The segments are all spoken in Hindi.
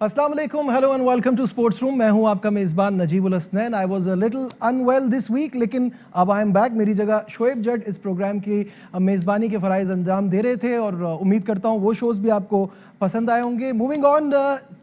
अस्सलाम वालेकुम, hello and welcome to sports room. मैं हूं आपका मेज़बान Najibul Hasnain. I was a little unwell this week, लेकिन अब आई एम बैक। मेरी जगह शोएब जट इस प्रोग्राम की मेज़बानी के फ़राइज़ अंजाम दे रहे थे और उम्मीद करता हूं वो शोज़ भी आपको पसंद आए होंगे। मूविंग ऑन,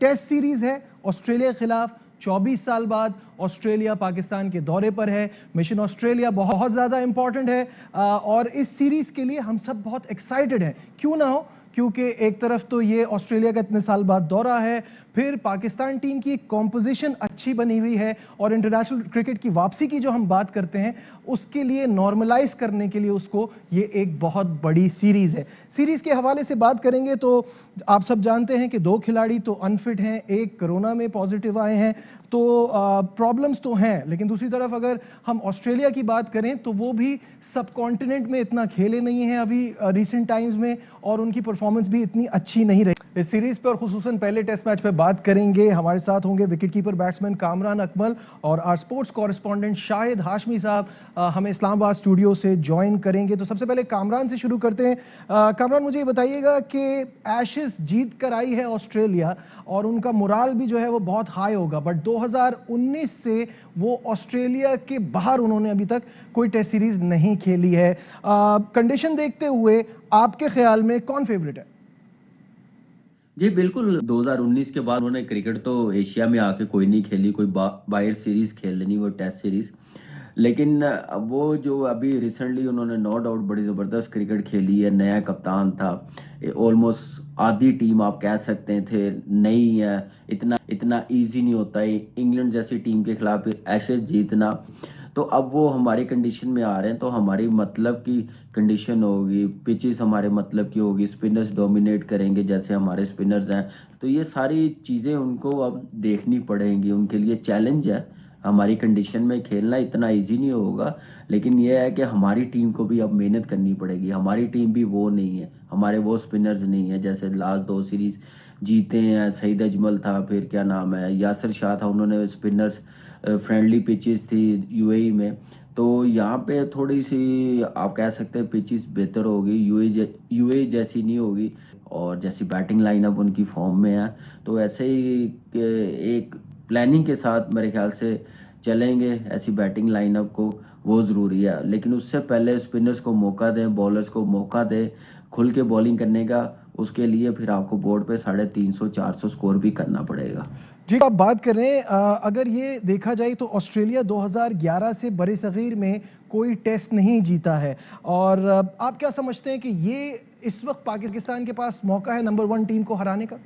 टेस्ट सीरीज़ है ऑस्ट्रेलिया के खिलाफ। 24 साल बाद ऑस्ट्रेलिया पाकिस्तान के दौरे पर है। मिशन ऑस्ट्रेलिया बहुत ज़्यादा इंपॉर्टेंट है और इस सीरीज़ के लिए हम सब बहुत एक्साइटेड हैं। क्यों ना हो, क्योंकि एक तरफ तो ये ऑस्ट्रेलिया का इतने साल बाद दौरा है, फिर पाकिस्तान टीम की कॉम्पोजिशन अच्छी बनी हुई है और इंटरनेशनल क्रिकेट की वापसी की जो हम बात करते हैं उसके लिए नॉर्मलाइज करने के लिए उसको ये एक बहुत बड़ी सीरीज़ है। सीरीज़ के हवाले से बात करेंगे तो आप सब जानते हैं कि 2 खिलाड़ी तो अनफिट हैं, एक कोरोना में पॉजिटिव आए हैं, तो प्रॉब्लम्स तो हैं। लेकिन दूसरी तरफ अगर हम ऑस्ट्रेलिया की बात करें तो वो भी सब कॉन्टिनेंट में इतना खेले नहीं हैं अभी रिसेंट टाइम्स में, और उनकी परफॉर्मेंस भी इतनी अच्छी नहीं रही। इस सीरीज़ पे और खुसूसन पहले टेस्ट मैच पे बात करेंगे। हमारे साथ होंगे wicket keeper batsman Kamran Akmal और our sports correspondent Shahid Hashmi साहब हमें इस्लामाबाद स्टूडियो से ज्वाइन करेंगे। तो सबसे पहले कामरान से शुरू करते हैं। कामरान, मुझे ये बताइएगा कि एशेस जीत कर आई है ऑस्ट्रेलिया और उनका मोराल भी जो है वो बहुत हाई होगा, बट 2019 से वो ऑस्ट्रेलिया के बाहर उन्होंने अभी तक कोई टेस्ट सीरीज नहीं खेली है। कंडीशन देखते हुए आपके ख्याल में कौन फेवरेट है? जी बिल्कुल, 2019 के बाद उन्होंने क्रिकेट तो एशिया में आके कोई नहीं खेली, कोई बाहर सीरीज खेल लेनी, वो टेस्ट सीरीज। लेकिन वो जो अभी रिसेंटली उन्होंने नो डाउट बड़ी ज़बरदस्त क्रिकेट खेली है। नया कप्तान था, ऑलमोस्ट आधी टीम आप कह सकते थे नई है। इतना इतना ईजी नहीं होता है इंग्लैंड जैसी टीम के खिलाफ एशेज जीतना। तो अब वो हमारी कंडीशन में आ रहे हैं, तो हमारी मतलब की कंडीशन होगी, पिचेस हमारे मतलब की होगी, स्पिनर्स डोमिनेट करेंगे जैसे हमारे स्पिनर्स हैं। तो ये सारी चीज़ें उनको अब देखनी पड़ेंगी, उनके लिए चैलेंज है। हमारी कंडीशन में खेलना इतना इजी नहीं होगा, लेकिन यह है कि हमारी टीम को भी अब मेहनत करनी पड़ेगी। हमारी टीम भी वो नहीं है, हमारे वो स्पिनर्स नहीं है जैसे लास्ट 2 सीरीज जीते हैं। सईद अजमल था, फिर क्या नाम है, यासिर शाह था, उन्होंने स्पिनर्स फ्रेंडली पिचेस थी यूएई में। तो यहाँ पे थोड़ी सी आप कह सकते हैं पिचेस बेहतर होगी, यूएई जैसी नहीं होगी, और जैसी बैटिंग लाइनअप उनकी फॉर्म में है। तो ऐसे ही एक प्लानिंग के साथ मेरे ख्याल से चलेंगे ऐसी बैटिंग लाइनअप को, वो ज़रूरी है। लेकिन उससे पहले स्पिनर्स को मौका दें, बॉलर्स को मौका दें खुल के बॉलिंग करने का। उसके लिए फिर आपको बोर्ड पे 350-400 स्कोर भी करना पड़ेगा। जी, आप बात कर रहे हैं, अगर ये देखा जाए तो ऑस्ट्रेलिया 2011 से बड़े-सग़ीर में कोई टेस्ट नहीं जीता है, और आप क्या समझते हैं कि ये इस वक्त पाकिस्तान के पास मौका है नंबर 1 टीम को हराने का?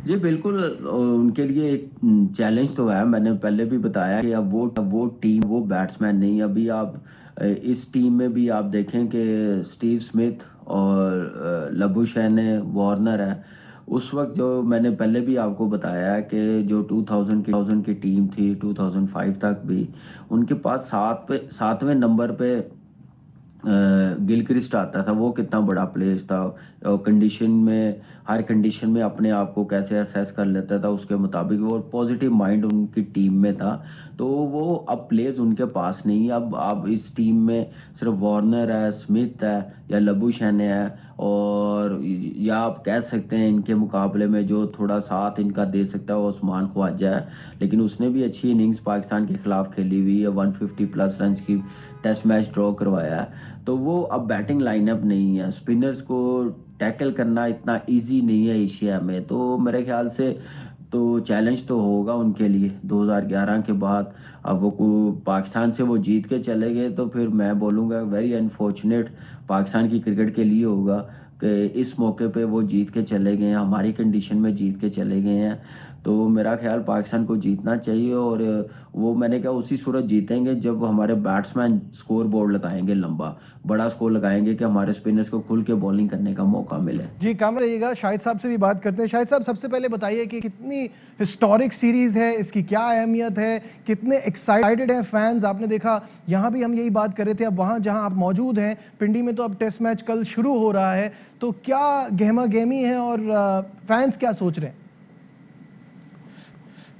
जी बिल्कुल, उनके लिए एक चैलेंज तो है। मैंने पहले भी बताया कि अब वो टीम, वो बैट्समैन नहीं। अभी आप इस टीम में भी आप देखें कि स्टीव स्मिथ और लबुशैन है, वार्नर है। उस वक्त जो मैंने पहले भी आपको बताया कि जो 2000 की टीम थी, 2005 तक भी उनके पास 7वें नंबर पे गिलक्रिस्ट आता था। वो कितना बड़ा प्लेयर था, कंडीशन में, हर कंडीशन में अपने आप को कैसे असेस कर लेता था उसके मुताबिक, वो पॉजिटिव माइंड उनकी टीम में था। तो वो अब प्लेयर्स उनके पास नहीं। अब आप इस टीम में सिर्फ वार्नर है, स्मिथ है या लबुशैन है, और या आप कह सकते हैं इनके मुकाबले में जो थोड़ा साथ इनका दे सकता है वो उस्मान ख्वाजा है। लेकिन उसने भी अच्छी इनिंग्स पाकिस्तान के खिलाफ खेली हुई है, 150 प्लस रन की टेस्ट मैच ड्रॉ करवाया है। तो वो अब बैटिंग लाइनअप नहीं है, स्पिनर्स को टैकल करना इतना इजी नहीं है एशिया में। तो मेरे ख्याल से तो चैलेंज तो होगा उनके लिए 2011 के बाद। अब वो पाकिस्तान से वो जीत के चले गए, तो फिर मैं बोलूँगा वेरी अनफॉर्चुनेट पाकिस्तान की क्रिकेट के लिए होगा कि इस मौके पे वो जीत के चले गए हैं, हमारी कंडीशन में जीत के चले गए हैं। तो मेरा ख्याल पाकिस्तान को जीतना चाहिए, और वो मैंने कहा उसी सूरत जीतेंगे जब हमारे बैट्समैन स्कोर बोर्ड लगाएंगे, लंबा बड़ा स्कोर लगाएंगे कि हमारे स्पिनर्स को खुल के बॉलिंग करने का मौका मिले। जी, काम रहिएगा। शाहिद साहब से भी बात करते हैं। शाहिद साहब, सबसे पहले बताइए कि कितनी हिस्टोरिक सीरीज़ है, इसकी क्या अहमियत है, कितने एक्साइटेड हैं फैंस? आपने देखा यहाँ भी हम यही बात कर रहे थे, अब वहाँ जहाँ आप मौजूद हैं पिंडी में, तो अब टेस्ट मैच कल शुरू हो रहा है, तो क्या गहमा गहमी है और फैंस क्या सोच रहे हैं?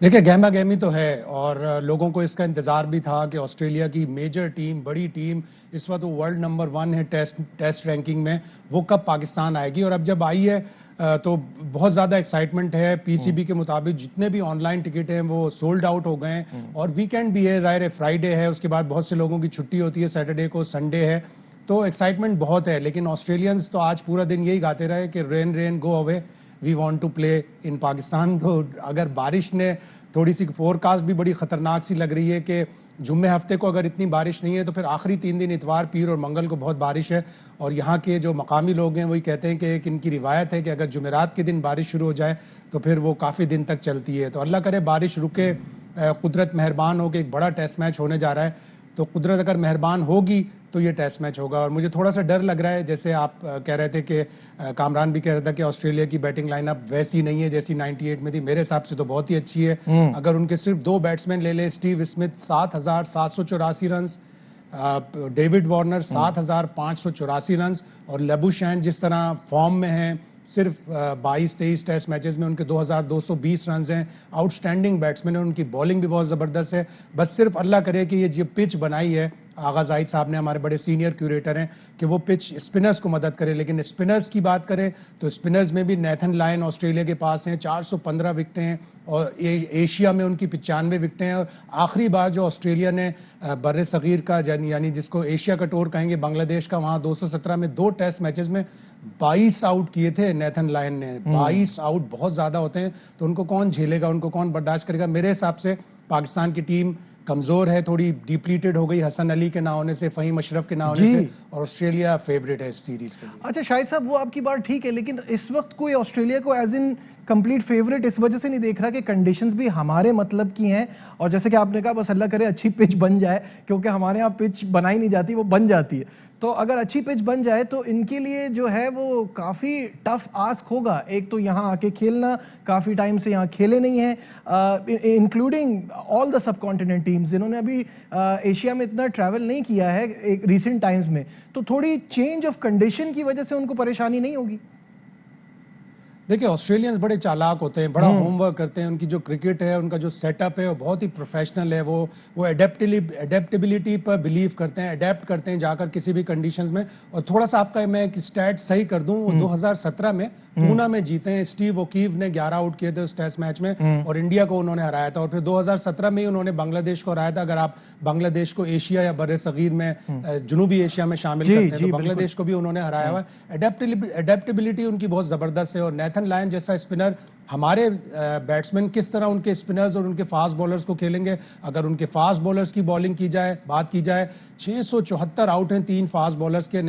देखिए, गहमा गहमी तो है, और लोगों को इसका इंतज़ार भी था कि ऑस्ट्रेलिया की मेजर टीम, बड़ी टीम, इस वक्त वो वर्ल्ड नंबर 1 है टेस्ट रैंकिंग में, वो कब पाकिस्तान आएगी। और अब जब आई है तो बहुत ज़्यादा एक्साइटमेंट है। पीसीबी के मुताबिक जितने भी ऑनलाइन टिकट हैं वो सोल्ड आउट हो गए हैं और वीकेंड भी है, ज़ाहिर है फ्राइडे है, उसके बाद बहुत से लोगों की छुट्टी होती है, सैटरडे को, संडे है, तो एक्साइटमेंट बहुत है। लेकिन ऑस्ट्रेलियंस तो आज पूरा दिन यही गाते रहे कि rain rain go away, we want to play in Pakistan. तो अगर बारिश ने थोड़ी सी, फोरकास्ट भी बड़ी ख़तरनाक सी लग रही है कि जुम्मे हफ्ते को अगर इतनी बारिश नहीं है तो फिर आखिरी 3 दिन इतवार, पीर और मंगल को बहुत बारिश है। और यहाँ के जो मकामी लोग हैं वही कहते हैं कि एक इनकी रिवायत है कि अगर जुमेरात के दिन बारिश शुरू हो जाए तो फिर वो काफ़ी दिन तक चलती है। तो अल्लाह करे बारिश रुके, कुदरत मेहरबान हो के एक बड़ा टेस्ट मैच होने जा रहा है। तो कुदरत अगर मेहरबान होगी तो ये टेस्ट मैच होगा। और मुझे थोड़ा सा डर लग रहा है, जैसे आप कह रहे थे कि कामरान भी कह रहा था कि ऑस्ट्रेलिया की बैटिंग लाइनअप वैसी नहीं है जैसी 98 में थी। मेरे हिसाब से तो बहुत ही अच्छी है। अगर उनके सिर्फ 2 बैट्समैन ले ले, Steve Smith 7,784 run, David Warner 7,584 run और लेबुशैन जिस तरह फॉर्म में हैं, सिर्फ 22-23 टेस्ट मैचेस में उनके 2,220 रन हैं। आउटस्टैंडिंग बैट्समैन है, उनकी बॉलिंग भी बहुत ज़बरदस्त है। बस सिर्फ अल्लाह करे कि ये जो पिच बनाई है, आगा जाहिद साहब ने, हमारे बड़े सीनियर क्यूरेटर हैं, कि वो पिच स्पिनर्स को मदद करे। लेकिन स्पिनर्स की बात करें तो स्पिनर्स में भी नेथन लायन ऑस्ट्रेलिया के पास हैं, 415 विकटें हैं और एशिया में उनकी 95 विकटें हैं। और आखिरी बार जो ऑस्ट्रेलिया ने बर्रे सगीर का, यानी जिसको एशिया का टूर कहेंगे, बांग्लादेश का, वहाँ 217 में 2 टेस्ट मैचेस में 22 आउट किए थे नेथन लायन ने। 22 आउट बहुत ज़्यादा होते हैं, तो उनको कौन झेलेगा, उनको कौन बर्दाश्त करेगा। मेरे हिसाब से पाकिस्तान की टीम कमज़ोर है, थोड़ी डिप्लीटेड हो गई हसन अली के ना होने से, फ़हीम अशरफ के ना होने से, और ऑस्ट्रेलिया फेवरेट है इस सीरीज़ के लिए। अच्छा शाहिद साहब, वो आपकी बात ठीक है, लेकिन इस वक्त कोई ऑस्ट्रेलिया को एज इन कंप्लीट फेवरेट इस वजह से नहीं देख रहा कि कंडीशंस भी हमारे मतलब की हैं। और जैसे कि आपने कहा, बस अल्लाह करे अच्छी पिच बन जाए, क्योंकि हमारे यहाँ पिच बनाई नहीं जाती, वो बन जाती है। तो अगर अच्छी पिच बन जाए तो इनके लिए जो है वो काफ़ी टफ आस्क होगा। एक तो यहाँ आके खेलना, काफ़ी टाइम से यहाँ खेले नहीं हैं, including all the sub continent teams जिन्होंने अभी एशिया में इतना ट्रैवल नहीं किया है एक रिसेंट टाइम्स में। तो थोड़ी चेंज ऑफ कंडीशन की वजह से उनको परेशानी नहीं होगी? देखिए, ऑस्ट्रेलियंस बड़े चालाक होते हैं, बड़ा होमवर्क करते हैं। उनकी जो क्रिकेट है, उनका जो सेटअप है, वो बहुत ही प्रोफेशनल है। वो एडेप्टेबिलिटी पर बिलीव करते हैं, अडेप्ट करते हैं जाकर किसी भी कंडीशंस में। और थोड़ा सा आपका मैं एक स्टैट सही कर दूं, 2017 में पूना में जीते हैं। स्टीव ओकीफ ने 11 आउट किए थे उस टेस्ट मैच में और इंडिया को उन्होंने हराया था। और फिर 2017 में ही उन्होंने बांग्लादेश को हराया था। अगर आप बांग्लादेश को एशिया या बर्रे सगीर में, जनूबी एशिया में शामिल करते हैं, तो बांग्लादेश को भी उन्होंने हराया हुआ है। एडेप्टेबिलिटी उनकी बहुत जबरदस्त है। और नेथन लायन जैसा स्पिनर, हमारे बैट्समैन किस तरह उनके स्पिनर्स और उनके फास्ट बॉलर्स को खेलेंगे। अगर उनके फास्ट बॉलर्स की बॉलिंग की जाए, बात की जाए, 674 आउट हैं 3 फास्ट बॉलर्स के,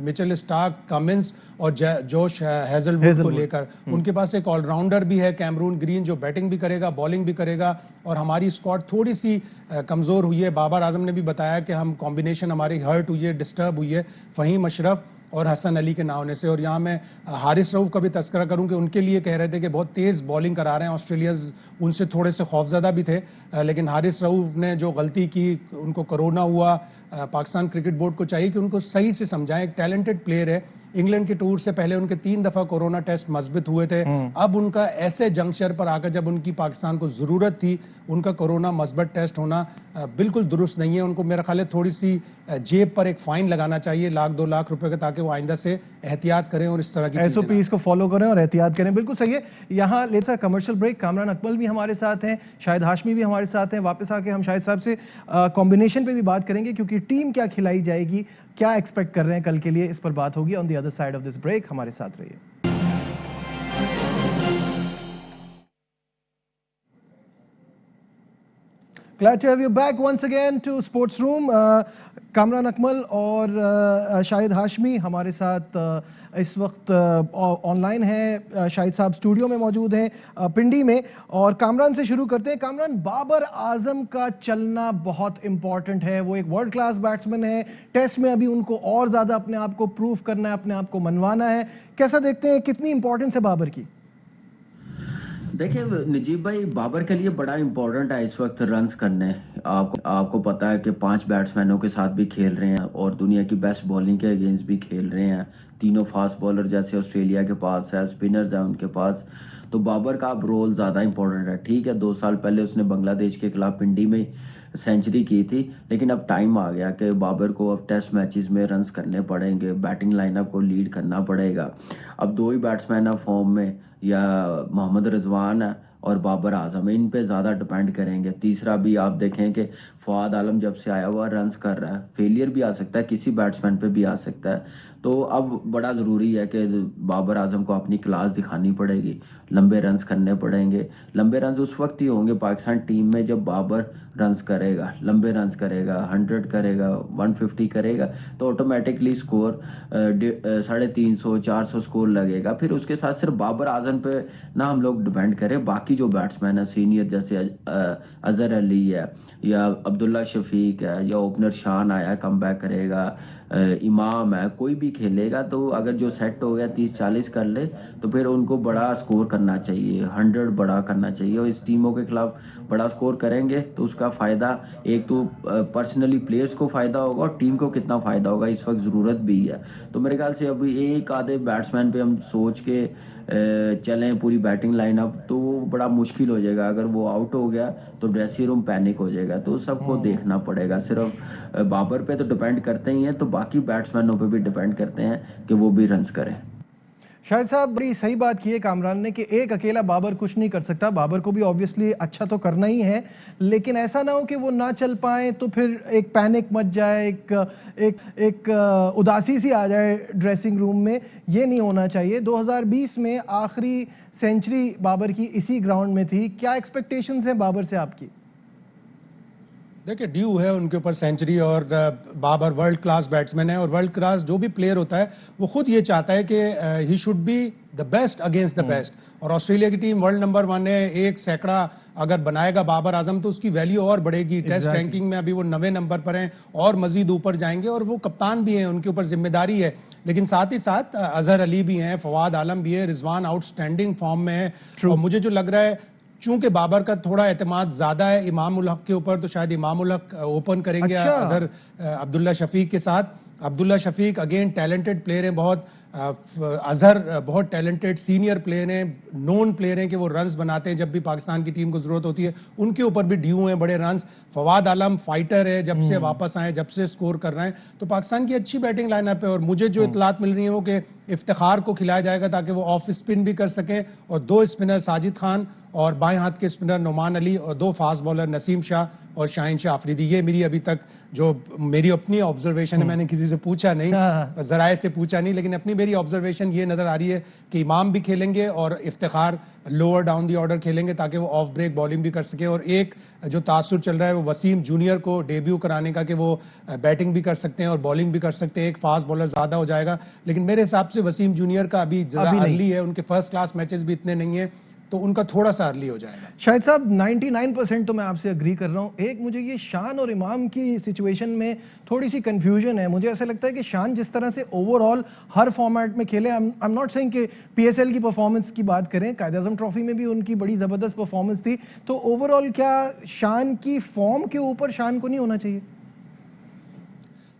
मिचेल स्टार्क, कमिंस और जोश हेजलवुड को लेकर। उनके पास एक ऑलराउंडर भी है, कैमरून ग्रीन, जो बैटिंग भी करेगा, बॉलिंग भी करेगा। और हमारी स्क्वाड थोड़ी सी कमज़ोर हुई है। बाबर आजम ने भी बताया कि हम कॉम्बिनेशन हमारी हर्ट हुई है, डिस्टर्ब हुई है फ़हीम अशरफ और हसन अली के ना होने से। और यहाँ मैं हारिस रऊफ का भी तस्करा करूँ कि उनके लिए कह रहे थे कि बहुत तेज़ बॉलिंग करा रहे हैं ऑस्ट्रेलियंस, उनसे थोड़े से खौफजदा भी थे। लेकिन हारिस रऊफ ने जो गलती की, उनको कोरोना हुआ, पाकिस्तान क्रिकेट बोर्ड को चाहिए कि उनको सही से समझाएं। एक टैलेंटेड प्लेयर है, इंग्लैंड के टूर से पहले उनके 3 दफ़ा कोरोना टेस्ट मस्बित हुए थे। अब उनका ऐसे जंक्शन पर आकर, जब उनकी पाकिस्तान को ज़रूरत थी, उनका कोरोना मस्बत टेस्ट होना बिल्कुल दुरुस्त नहीं है। उनको मेरा ख्याल है थोड़ी सी जेब पर एक फ़ाइन लगाना चाहिए, 1-2 लाख रुपए का, ताकि वो आइंदा से एहतियात करें और इस तरह की SOPs को फॉलो करें और एहतियात करें। बिल्कुल सही है। यहाँ let's a commercial break. Kamran Akmal भी हमारे साथ हैं, शाहिद हाशमी भी हमारे साथ हैं। वापस आके हम शाहिद साहब से कॉम्बिनेशन पे भी बात करेंगे, क्योंकि टीम क्या खिलाई जाएगी, क्या एक्सपेक्ट कर रहे हैं कल के लिए, इस पर बात होगी on the other side of this break. हमारे साथ रहिए। Glad to have you back once again to Sports Room. Kamran Akmal और शाहिद हाशमी हमारे साथ इस वक्त ऑनलाइन है। शाहिद साहब स्टूडियो में मौजूद हैं पिंडी में। और कामरान से शुरू करते हैं। कामरान, बाबर आजम का चलना बहुत इंपॉर्टेंट है। वो एक वर्ल्ड क्लास बैट्समैन है। टेस्ट में अभी उनको और ज़्यादा अपने आप को प्रूव करना है, अपने आप को मनवाना है। कैसा देखते हैं, कितनी इंपॉर्टेंस है बाबर की? देखिए नजीब भाई, बाबर के लिए बड़ा इंपॉर्टेंट है इस वक्त रन्स करने। आपको पता है कि 5 बैट्समैनों के साथ भी खेल रहे हैं और दुनिया की बेस्ट बॉलिंग के अगेंस्ट भी खेल रहे हैं। तीनों फास्ट बॉलर जैसे ऑस्ट्रेलिया के पास है, स्पिनर्स हैं उनके पास। तो बाबर का अब रोल ज़्यादा इंपॉर्टेंट है। ठीक है, 2 साल पहले उसने बांग्लादेश के खिलाफ पिंडी में सेंचुरी की थी, लेकिन अब टाइम आ गया कि बाबर को अब टेस्ट मैचेस में रन्स करने पड़ेंगे, बैटिंग लाइनअप को लीड करना पड़ेगा। अब दो ही बैट्समैन है फॉर्म में, या मोहम्मद रिजवान है और बाबर आजम, इन पे ज़्यादा डिपेंड करेंगे। तीसरा भी आप देखें कि फवाद आलम जब से आया हुआ रन्स कर रहा है, फेलियर भी आ सकता है, किसी बैट्समैन पे भी आ सकता है। तो अब बड़ा ज़रूरी है कि बाबर आजम को अपनी क्लास दिखानी पड़ेगी, लंबे रन्स करने पड़ेंगे। लंबे रन्स उस वक्त ही होंगे पाकिस्तान टीम में जब बाबर रन्स करेगा, लंबे रन्स करेगा, 100 करेगा, 150 करेगा, तो ऑटोमेटिकली स्कोर 350 400 स्कोर लगेगा। फिर उसके साथ सिर्फ बाबर आजम पे ना हम लोग डिपेंड करें, बाकी जो बैट्समैन है सीनियर जैसे अजहर अली है या अब्दुल्ला शफीक है या ओपनर शान आया कम बैक करेगा, इमाम है, कोई भी खेलेगा तो अगर जो सेट हो गया 30-40 कर ले तो फिर उनको बड़ा स्कोर करना चाहिए, 100 बड़ा करना चाहिए। और इस टीमों के खिलाफ बड़ा स्कोर करेंगे तो उसका फ़ायदा एक तो पर्सनली प्लेयर्स को फ़ायदा होगा और टीम को कितना फ़ायदा होगा इस वक्त ज़रूरत भी है। तो मेरे ख्याल से अभी एक आधे बैट्समैन पे हम सोच के चलें पूरी बैटिंग लाइनअप तो वो बड़ा मुश्किल हो जाएगा। अगर वो आउट हो गया तो ड्रेसिंग रूम पैनिक हो जाएगा। तो सबको देखना पड़ेगा, सिर्फ बाबर पे तो डिपेंड करते ही हैं, तो बाकी बैट्समैनों पे भी डिपेंड करते हैं कि वो भी रन्स करें। शाहिद साहब बड़ी सही बात की है कामरान ने कि एक अकेला बाबर कुछ नहीं कर सकता। बाबर को भी ऑब्वियसली अच्छा तो करना ही है, लेकिन ऐसा ना हो कि वो ना चल पाए तो फिर एक पैनिक मच जाए, एक उदासी सी आ जाए ड्रेसिंग रूम में। ये नहीं होना चाहिए। 2020 में आखिरी सेंचुरी बाबर की इसी ग्राउंड में थी। क्या एक्सपेक्टेशंस हैं बाबर से आपकी? देखिए, ड्यू है उनके ऊपर सेंचुरी, और बाबर वर्ल्ड क्लास बैट्समैन है, और वर्ल्ड क्लास जो भी प्लेयर होता है वो खुद ये चाहता है कि he should be the best against the best. और ऑस्ट्रेलिया की टीम वर्ल्ड नंबर 1 है, एक सैकड़ा अगर बनाएगा बाबर आजम तो उसकी वैल्यू और बढ़ेगी। टेस्ट रैंकिंग में अभी वो 9वें नंबर पर हैं और मजीद ऊपर जाएंगे, और वो कप्तान भी हैं, उनके ऊपर जिम्मेदारी है। लेकिन साथ ही साथ अजहर अली भी हैं, फवाद आलम भी है, रिजवान आउटस्टैंडिंग फॉर्म में है। और मुझे जो लग रहा है, चूंकि बाबर का थोड़ा एतमाद ज्यादा है इमाम उल हक के ऊपर, तो शायद इमाम उल हक ओपन करेंगे अजहर अब्दुल्ला शफीक के साथ। Abdullah Shafique again talented player हैं बहुत, अजहर बहुत टैलेंटेड सीनियर प्लेयर हैं, नोन प्लेयर हैं कि वो रन्स बनाते हैं जब भी पाकिस्तान की टीम को जरूरत होती है। उनके ऊपर भी ड्यू हैं बड़े रन्स। फवाद आलम फाइटर है, जब से वापस आए, जब से स्कोर कर रहे हैं, तो पाकिस्तान की अच्छी बैटिंग लाइनअप है। और मुझे जो इतलात मिल रही है वो कि इफ्तिखार को खिलाया जाएगा ताकि वो ऑफ स्पिन भी कर सकें, और 2 स्पिनर साजिद खान और बाएं हाथ के स्पिनर नुमान अली, और 2 फास्ट बॉलर नसीम शाह और शाहीन शाह अफरीदी। ये मेरी अभी तक जो मेरी अपनी ऑब्जर्वेशन है, मैंने किसी से पूछा नहीं, जराए से पूछा नहीं, लेकिन अपनी मेरी ऑब्जर्वेशन ये नजर आ रही है कि इमाम भी खेलेंगे और Iftikhar lower down the order खेलेंगे ताकि वो ऑफ ब्रेक बॉलिंग भी कर सके। और एक जो तासुर चल रहा है वो वसीम जूनियर को डेब्यू कराने का कि वो बैटिंग भी कर सकते हैं और बॉलिंग भी कर सकते हैं। एक फास्ट बॉलर ज्यादा हो जाएगा, लेकिन मेरे हिसाब से वसीम जूनियर का अभी जरा अर्ली है, उनके फर्स्ट क्लास मैचेस भी इतने नहीं है, तो उनका थोड़ा सा अर्ली हो जाएगा। शाहिद साहब 99% तो मैं आपसे अग्री कर रहा हूँ। एक मुझे ये शान और इमाम की सिचुएशन में थोड़ी सी कंफ्यूजन है। मुझे ऐसा लगता है कि शान जिस तरह से ओवरऑल हर फॉर्मेट में खेले, आई एम नॉट सेइंग कि पीएसएल की परफॉर्मेंस की बात करें, कायद आजम ट्रॉफी में भी उनकी बड़ी ज़बरदस्त परफॉर्मेंस थी, तो ओवरऑल क्या शान की फॉर्म के ऊपर शान को नहीं होना चाहिए?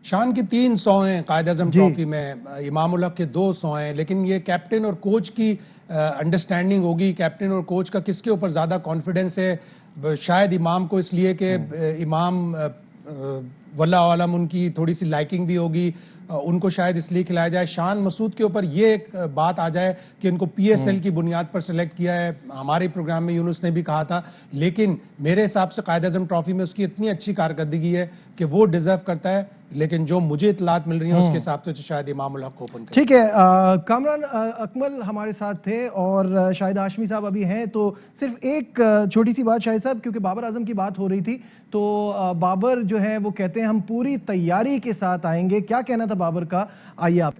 शान की 300 हैं कायद आजम ट्रॉफी में, इमाम उल हक के 200 हैं, लेकिन ये कैप्टन और कोच की अंडरस्टैंडिंग होगी, कैप्टन और कोच का किसके ऊपर ज़्यादा कॉन्फिडेंस है। शायद इमाम को इसलिए कि इमाम वल्लाह आलम उनकी थोड़ी सी लाइकिंग भी होगी, उनको शायद इसलिए खिलाया जाए। शान मसूद के ऊपर ये एक बात आ जाए कि उनको पीएसएल की बुनियाद पर सिलेक्ट किया है, हमारे प्रोग्राम में यूनुस ने भी कहा था, लेकिन मेरे हिसाब से कायद आजम ट्रॉफी में उसकी इतनी अच्छी कारकर्दगी है कि वो डिजर्व करता है। लेकिन जो मुझे इतलात मिल रही है उसके हिसाब से शायद इमाम उल हक ओपन करें। ठीक है, कामरान अकमल हमारे साथ थे और शाहिद हाशमी साहब अभी हैं, तो सिर्फ एक छोटी सी बात शाहिद साहब, क्योंकि बाबर आजम की बात हो रही थी, तो बाबर जो है वो कहते हैं हम पूरी तैयारी के साथ आएंगे। क्या कहना था बाबर का, आइए आप।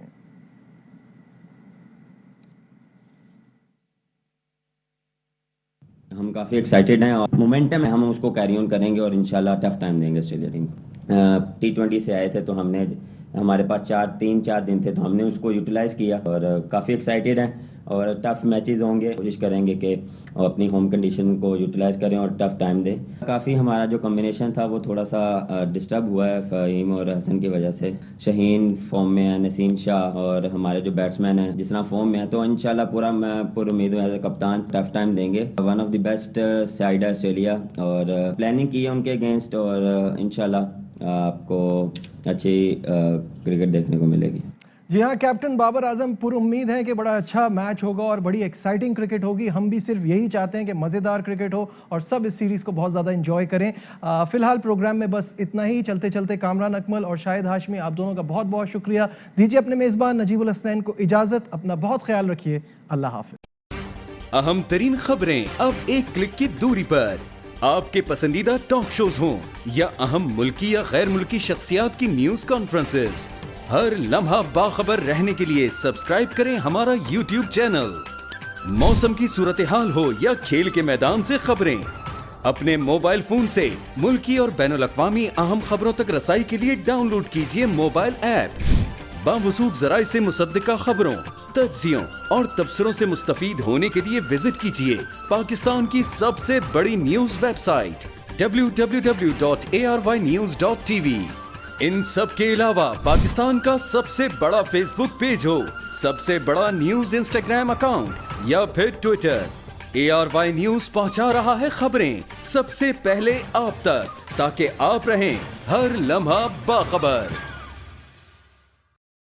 हम काफ़ी एक्साइटेड हैं और मोमेंटम है, हम उसको कैरी ऑन करेंगे और इंशाल्लाह टफ टाइम देंगे ऑस्ट्रेलिया टीम को। T20 से आए थे तो हमने हमारे पास 3-4 दिन थे, तो हमने उसको यूटिलाइज़ किया और काफ़ी एक्साइटेड हैं। और टफ़ मैचेस होंगे, कोशिश करेंगे कि अपनी होम कंडीशन को यूटिलाइज़ करें और टफ़ टाइम दें। काफ़ी हमारा जो कॉम्बिनेशन था वो थोड़ा सा डिस्टर्ब हुआ है फ़हीम और हसन की वजह से। शहीन फॉर्म में है, नसीम शाह और हमारे जो बैट्समैन हैं जिस तरह फॉर्म में है, तो इंशाल्लाह पूरा मैं पूरी उम्मीद हूँ एज ए कप्तान टफ़ टाइम देंगे। One of the best side है ऑस्ट्रेलिया और प्लानिंग की है उनके अगेंस्ट और इंशाल्लाह आपको अच्छी क्रिकेट देखने को मिलेगी। जी हाँ, कैप्टन बाबर आजम पूरी उम्मीद है कि बड़ा अच्छा मैच होगा और बड़ी एक्साइटिंग क्रिकेट होगी। हम भी सिर्फ यही चाहते हैं कि मज़ेदार क्रिकेट हो और सब इस सीरीज़ को बहुत ज़्यादा एंजॉय करें। फिलहाल प्रोग्राम में बस इतना ही। चलते चलते कामरान अकमल और शाहिद हाशमी, आप दोनों का बहुत बहुत शुक्रिया। दीजिए अपने मेज़बान नजीबुल हसनैन को इजाज़त। अपना बहुत ख्याल रखिए। अल्लाह हाफ़िज़। अहम तरीन खबरें अब एक क्लिक की दूरी पर। आपके पसंदीदा टॉक शोज हों या अहम मुल्की या गैर मुल्की शख्सियात की न्यूज कॉन्फ्रेंसेस, हर लम्हा बाखबर रहने के लिए सब्सक्राइब करें हमारा YouTube चैनल। मौसम की सूरत हाल हो या खेल के मैदान से खबरें, अपने मोबाइल फोन से मुल्की और बैनुल-अक़वामी अहम खबरों तक रसाई के लिए डाउनलोड कीजिए मोबाइल ऐप। बावसूख ज़राए से मुसद्दिका खबरों, तज्ज़ियों और तबसरों से मुस्तफ़ीद होने के लिए विजिट कीजिए पाकिस्तान की सबसे बड़ी न्यूज वेबसाइट www.arYnews.tv। इन सब के अलावा पाकिस्तान का सबसे बड़ा फेसबुक पेज हो, सबसे बड़ा न्यूज इंस्टाग्राम अकाउंट या फिर ट्विटर, ARY न्यूज पहुंचा रहा है खबरें सबसे पहले आप तक, ताकि आप रहें हर लम्हा बाखबर।